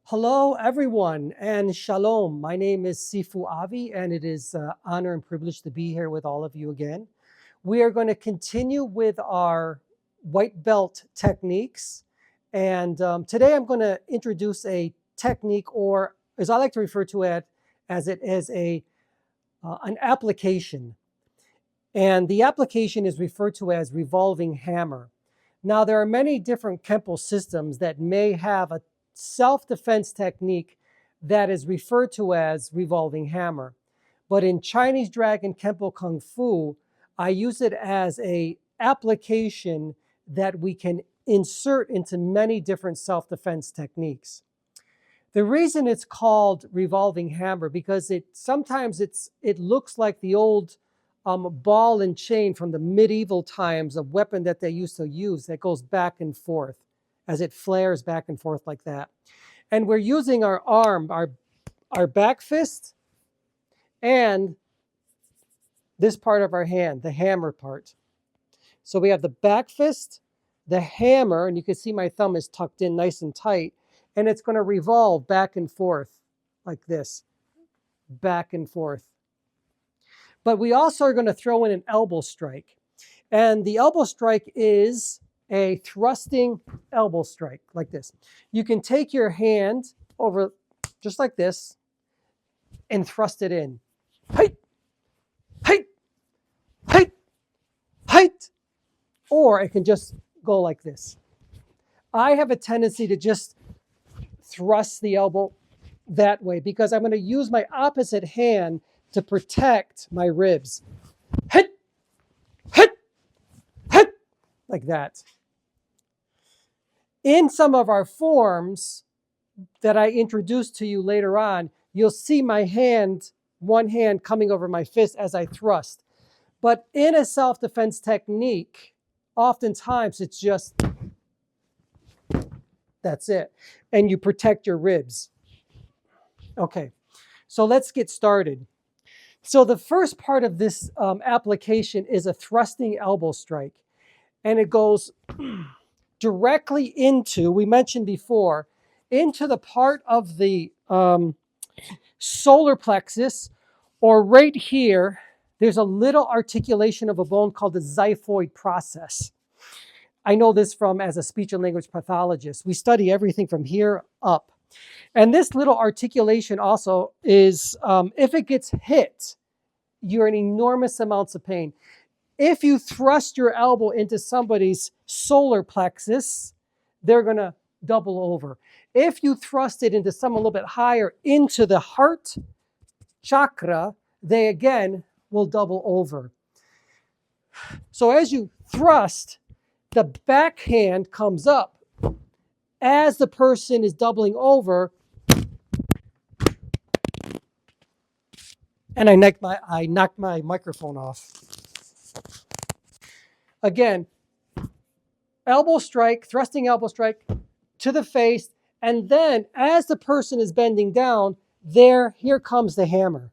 Hello, everyone, and shalom. My name is Sifu Avi, and it is an honor and privilege to be here with all of you again. We are going to continue with our white belt techniques, and today I'm going to introduce a technique, or as I like to refer to it, as it is an application. And the application is referred to as revolving hammer. Now, there are many different Kempo systems that may have a self-defense technique that is referred to as revolving hammer. But in Chinese Dragon Kempo Kung Fu, I use it as an application that we can insert into many different self-defense techniques. The reason it's called revolving hammer because sometimes it looks like the old ball and chain from the medieval times, a weapon that they used to use that goes back and forth as it flares back and forth like that. And we're using our arm, our back fist, and this part of our hand, the hammer part. So we have the back fist, the hammer, and you can see my thumb is tucked in nice and tight, and it's going to revolve back and forth like this, back and forth. But we also are going to throw in an elbow strike. And the elbow strike is a thrusting elbow strike like this. You can take your hand over just like this and thrust it in. Height, height, height, height. Or it can just go like this. I have a tendency to just thrust the elbow that way because I'm going to use my opposite hand to protect my ribs. Hit, hit, hit, like that. In some of our forms that I introduce to you later on, you'll see my hand, one hand coming over my fist as I thrust. But in a self-defense technique, oftentimes it's just, that's it. And you protect your ribs. Okay, so let's get started. So the first part of this application is a thrusting elbow strike. And it goes directly into, we mentioned before, into the part of the solar plexus, or right here, there's a little articulation of a bone called the xiphoid process. I know this from as a speech and language pathologist. We study everything from here up. And this little articulation also is, if it gets hit, you're in enormous amounts of pain. If you thrust your elbow into somebody's solar plexus, they're going to double over. If you thrust it into someone a little bit higher into the heart chakra, they again will double over. So as you thrust, the backhand comes up. As the person is doubling over, and I knocked my microphone off. Again, elbow strike, thrusting elbow strike to the face, and then as the person is bending down, here comes the hammer.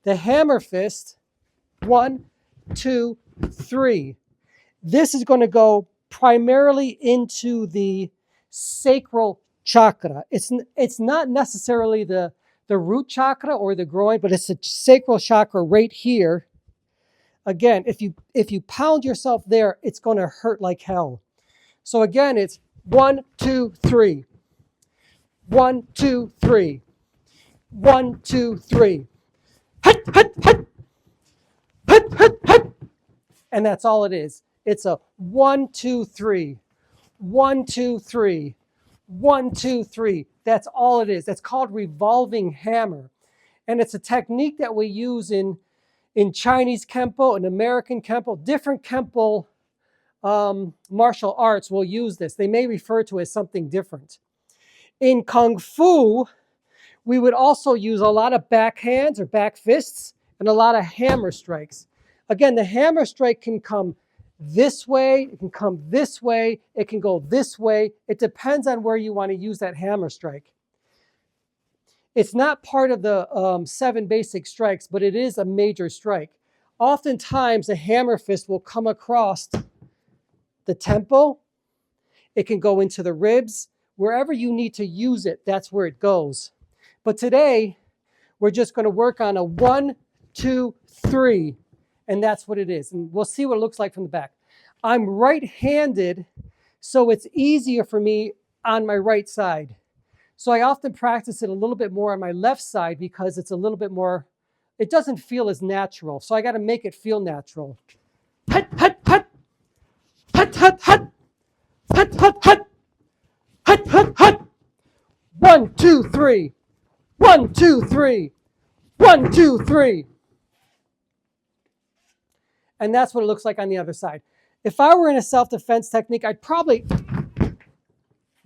The hammer fist, 1, 2, 3. This is going to go primarily into the sacral chakra. It's not necessarily the root chakra or the groin, but it's the sacral chakra right here. Again, if you pound yourself there, it's going to hurt like hell. So again, it's 1, 2, 3. 1, 2, 3. 1, 2, 3. Hut, hut, hut. Hut, hut, hut. And that's all it is. It's a 1, 2, 3. 1, 2, 3. 1, 2, 3. That's all it is. That's called revolving hammer. And it's a technique that we use in Chinese Kempo and American Kempo. Different Kempo martial arts will use this. They may refer to it as something different. In Kung Fu, we would also use a lot of backhands or back fists and a lot of hammer strikes. Again, the hammer strike can come this way, it can come this way, it can go this way. It depends on where you want to use that hammer strike. It's not part of the 7 basic strikes, but it is a major strike. Oftentimes, a hammer fist will come across the temple. It can go into the ribs. Wherever you need to use it, that's where it goes. But today, we're just going to work on a 1, 2, 3, and that's what it is. And we'll see what it looks like from the back. I'm right-handed, so it's easier for me on my right side. So I often practice it a little bit more on my left side because it's a little bit more, it doesn't feel as natural. So I got to make it feel natural. Hut, hut, hut. Hut, hut, hut. Hut, hut, hut. Hut, hut, hut. 1, 2, 3. 1, 2, 3. 1, 2, 3. And that's what it looks like on the other side. If I were in a self-defense technique, I'd probably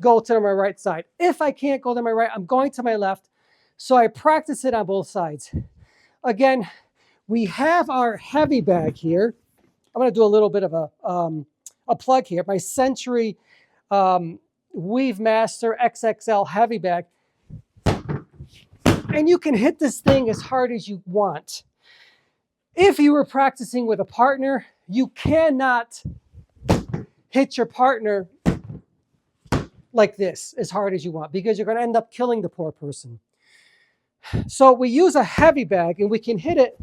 go to my right side. If I can't go to my right, I'm going to my left. So I practice it on both sides. Again, we have our heavy bag here. I'm going to do a little bit of a plug here. My Century Weave Master XXL heavy bag. And you can hit this thing as hard as you want. If you were practicing with a partner, you cannot hit your partner like this as hard as you want because you're going to end up killing the poor person. So we use a heavy bag and we can hit it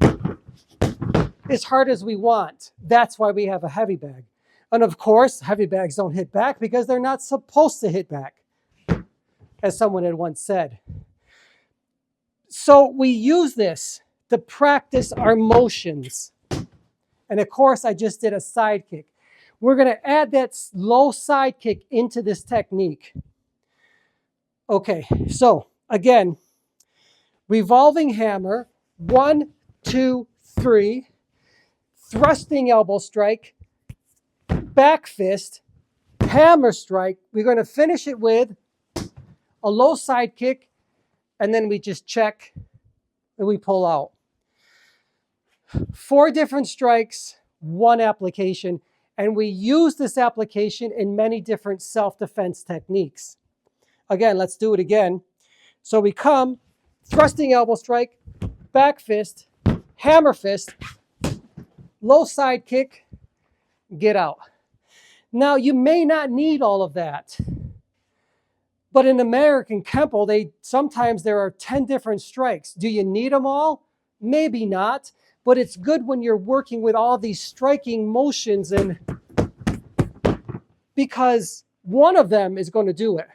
as hard as we want. That's why we have a heavy bag. And of course, heavy bags don't hit back because they're not supposed to hit back, as someone had once said. So we use this to practice our motions. And of course, I just did a side kick. We're going to add that low side kick into this technique. Okay, so again, revolving hammer, 1, 2, 3, thrusting elbow strike, back fist, hammer strike. We're going to finish it with a low side kick, and then we just check and we pull out. 4 different strikes, 1 application, and we use this application in many different self-defense techniques. Again, let's do it again. So we come, thrusting elbow strike, back fist, hammer fist, low side kick, get out. Now, you may not need all of that. But in American Kempo, sometimes there are 10 different strikes. Do you need them all? Maybe not. But it's good when you're working with all these striking motions, and because one of them is going to do it.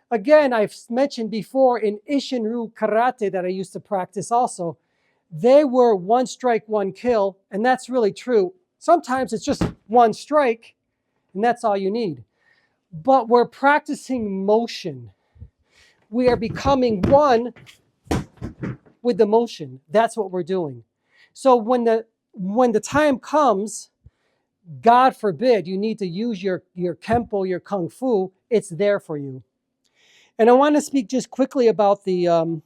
Again, I've mentioned before in Ishinryu karate that I used to practice also, they were 1 strike, 1 kill, and that's really true. Sometimes it's just 1 strike, and that's all you need. But we're practicing motion. We are becoming one with the motion. That's what we're doing. So when the time comes, God forbid, you need to use your Kempo, your Kung Fu, it's there for you. And I want to speak just quickly about some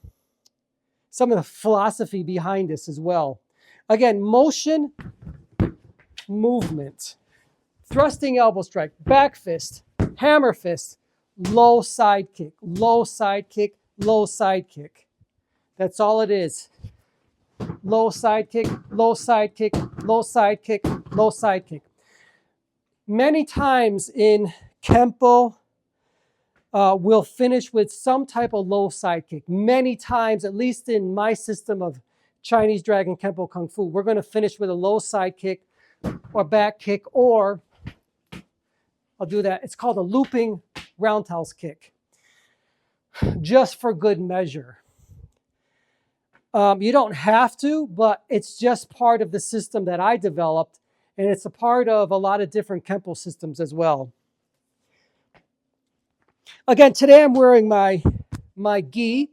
of the philosophy behind this as well. Again, motion, movement, thrusting elbow strike, back fist, hammer fist, low side kick, low side kick, low side kick. That's all it is. Low side kick, low side kick, low side kick, low side kick. Many times in Kempo, we'll finish with some type of low side kick. Many times, at least in my system of Chinese Dragon Kempo Kung Fu, we're going to finish with a low side kick or back kick, or I'll do that. It's called a looping roundhouse kick, just for good measure. You don't have to, but it's just part of the system that I developed, and it's a part of a lot of different Kempo systems as well. Again, today I'm wearing my gi.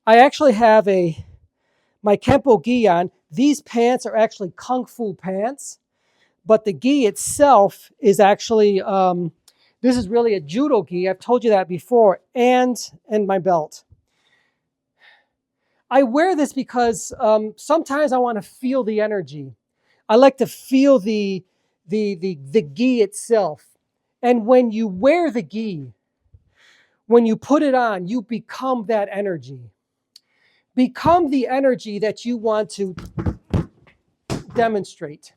I actually have my Kempo gi on. These pants are actually Kung Fu pants, but the gi itself is actually, this is really a judo gi. I've told you that before, and my belt. I wear this because sometimes I want to feel the energy. I like to feel the gi itself. And when you wear the gi, when you put it on, you become that energy. Become the energy that you want to demonstrate.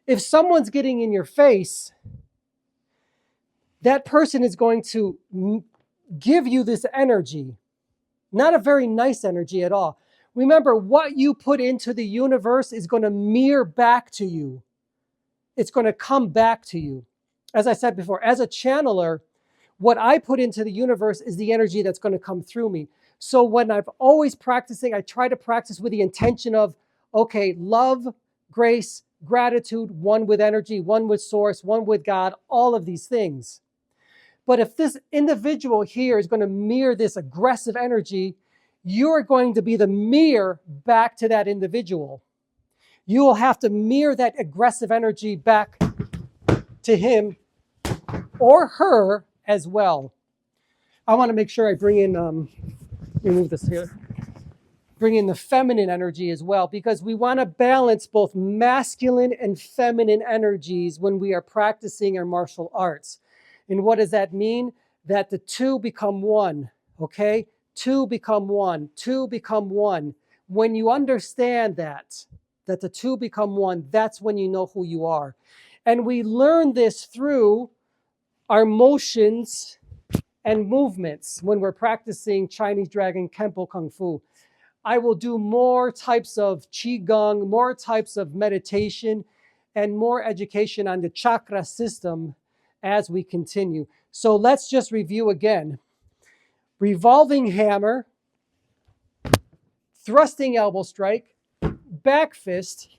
If someone's getting in your face, that person is going to give you this energy. Not a very nice energy at all. Remember, what you put into the universe is going to mirror back to you. It's going to come back to you. As I said before, as a channeler, what I put into the universe is the energy that's going to come through me. So when I'm always practicing, I try to practice with the intention of, okay, love, grace, gratitude, one with energy, one with source, one with God, all of these things. But if this individual here is going to mirror this aggressive energy, you're going to be the mirror back to that individual. You will have to mirror that aggressive energy back to him or her as well. I want to make sure I bring in, remove this here, bring in the feminine energy as well, because we want to balance both masculine and feminine energies when we are practicing our martial arts. And what does that mean? That the two become one, okay? Two become one, two become one. When you understand that the two become one, that's when you know who you are. And we learn this through our motions and movements when we're practicing Chinese Dragon Kempo Kung Fu. I will do more types of Qigong, more types of meditation, and more education on the chakra system as we continue. So let's just review again. Revolving hammer, thrusting elbow strike, back fist,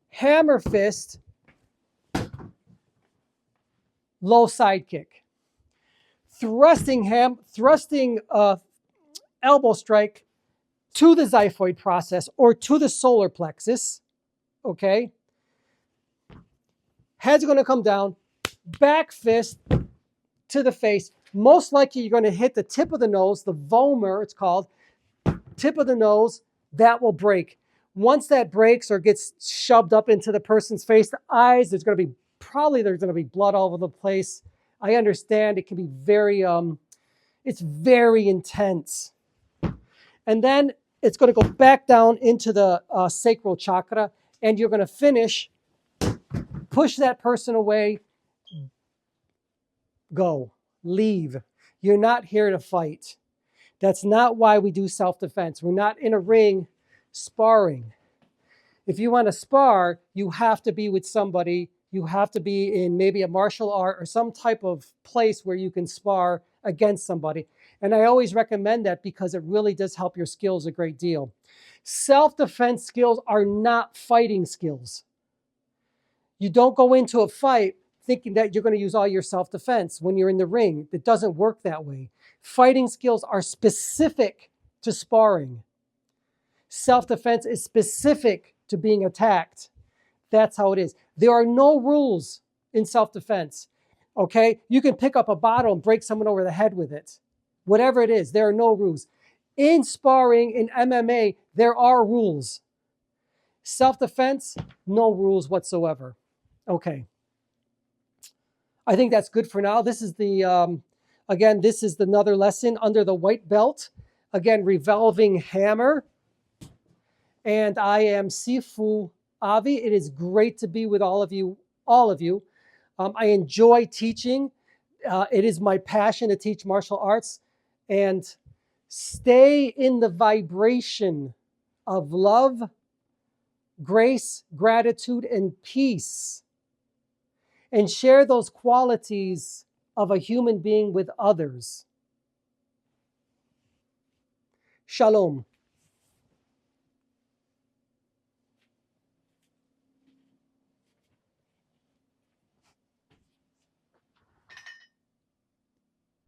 hammer fist, low side kick. Thrusting elbow strike to the xiphoid process or to the solar plexus, okay? Head's going to come down, back fist to the face. Most likely you're going to hit the tip of the nose, the vomer it's called, tip of the nose, that will break. Once that breaks or gets shoved up into the person's face, the eyes, there's going to be blood all over the place. I understand it can be very, it's very intense. And then it's going to go back down into the sacral chakra, and you're going to finish, push that person away, go, leave. You're not here to fight. That's not why we do self-defense. We're not in a ring sparring. If you want to spar, you have to be with somebody. You have to be in maybe a martial art or some type of place where you can spar against somebody. And I always recommend that because it really does help your skills a great deal. Self-defense skills are not fighting skills. You don't go into a fight thinking that you're going to use all your self-defense when you're in the ring. It doesn't work that way. Fighting skills are specific to sparring. Self-defense is specific to being attacked. That's how it is. There are no rules in self-defense, okay? You can pick up a bottle and break someone over the head with it. Whatever it is, there are no rules. In sparring, in MMA, there are rules. Self-defense, no rules whatsoever. Okay. I think that's good for now. This is the, again, this is another lesson under the white belt. Again, revolving hammer. And I am Sifu Avi. It is great to be with all of you. I enjoy teaching. It is my passion to teach martial arts. And stay in the vibration of love, grace, gratitude, and peace. And share those qualities of a human being with others. Shalom.